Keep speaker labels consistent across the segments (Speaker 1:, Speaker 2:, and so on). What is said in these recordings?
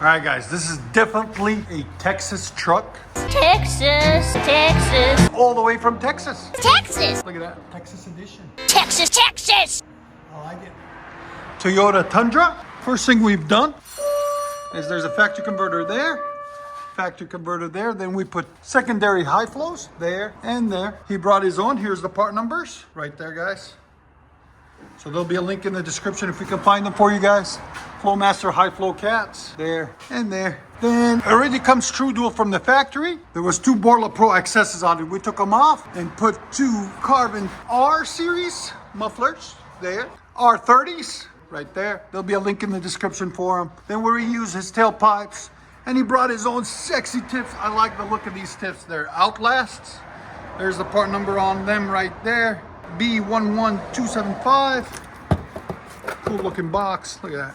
Speaker 1: All right, guys, this is definitely a Texas truck.
Speaker 2: Texas, Texas.
Speaker 1: All the way from Texas.
Speaker 2: Texas.
Speaker 1: Look at that, Texas edition.
Speaker 2: Texas, Texas.
Speaker 1: I like it. Toyota Tundra. First thing we've done is there's a factory converter there. Factory converter there. Then we put secondary high flows there and there. He brought his own. Here's the part numbers right there, guys. So there'll be a link in the description if we can find them for you guys. Flowmaster high flow cats there and there. Then already comes true dual from the factory. There was two Borla Pro accesses on it. We took them off and put two carbon R series mufflers there. R30s right there. There'll be a link in the description for them. Then we reuse his tailpipes. And he brought his own sexy tips. I like the look of these tips. They're Outlasts. There's the part number on them right there. B11275. Cool looking box. Look at that.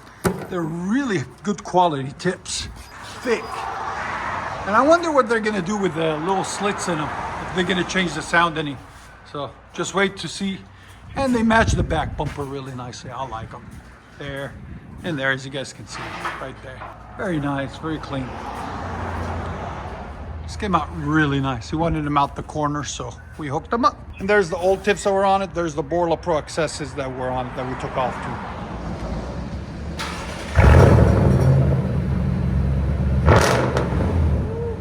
Speaker 1: They're really good quality tips. Thick. And I wonder what they're going to do with the little slits in them. If they're going to change the sound any. So just wait to see. And they match the back bumper really nicely. I like them. There and there, as you guys can see. Right there. Very nice. Very clean. This came out really nice. He wanted them out the corner, so we hooked them up. And there's the old tips that were on it. There's the Borla Pro accesses that were on it that we took off too.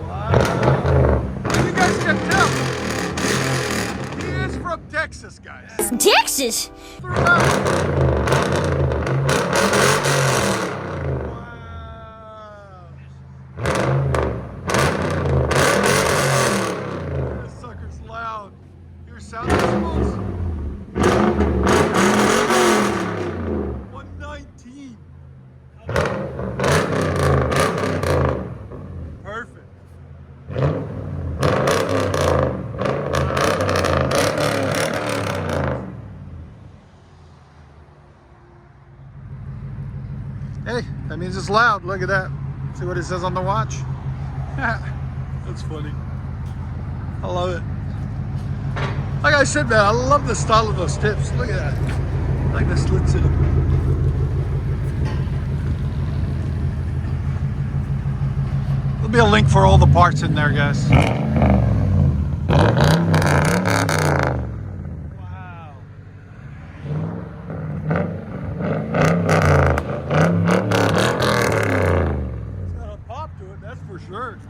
Speaker 1: Wow. You guys can tell. He is from Texas, guys.
Speaker 2: Texas?
Speaker 1: Throw it out. Sound decibels. 119. Perfect. Hey, that means it's loud. Look at that. See what it says on the watch? That's funny. I love it. Like I said, man, I love the style of those tips. Look at that. I like the slits in them. There'll be a link for all the parts in there, guys. Wow. It's got a pop to it, that's for sure.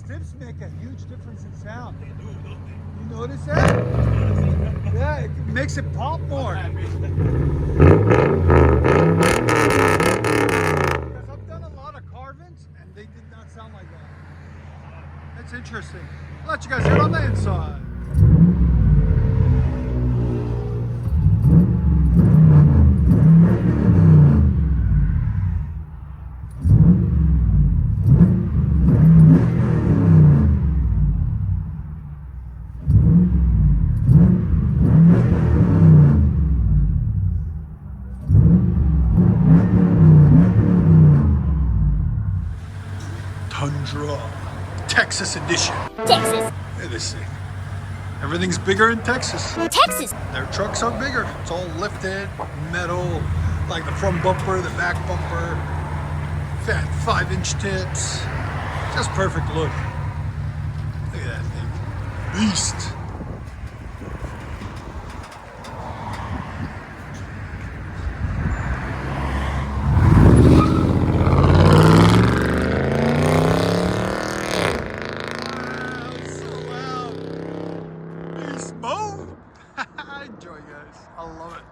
Speaker 1: Tips make a huge difference in sound. They do, don't they? You notice that? Yeah, it makes it pop more. Because I've done a lot of carvings and they did not sound like that. That's interesting. I'll let you guys hear on the inside. Tundra, Texas edition.
Speaker 2: Texas.
Speaker 1: Look at this thing. Everything's bigger in Texas.
Speaker 2: Texas.
Speaker 1: Their trucks are bigger. It's all lifted, metal, like the front bumper, the back bumper, fat 5-inch tips. Just perfect look. Look at that thing. Beast. Enjoy, guys. I love it.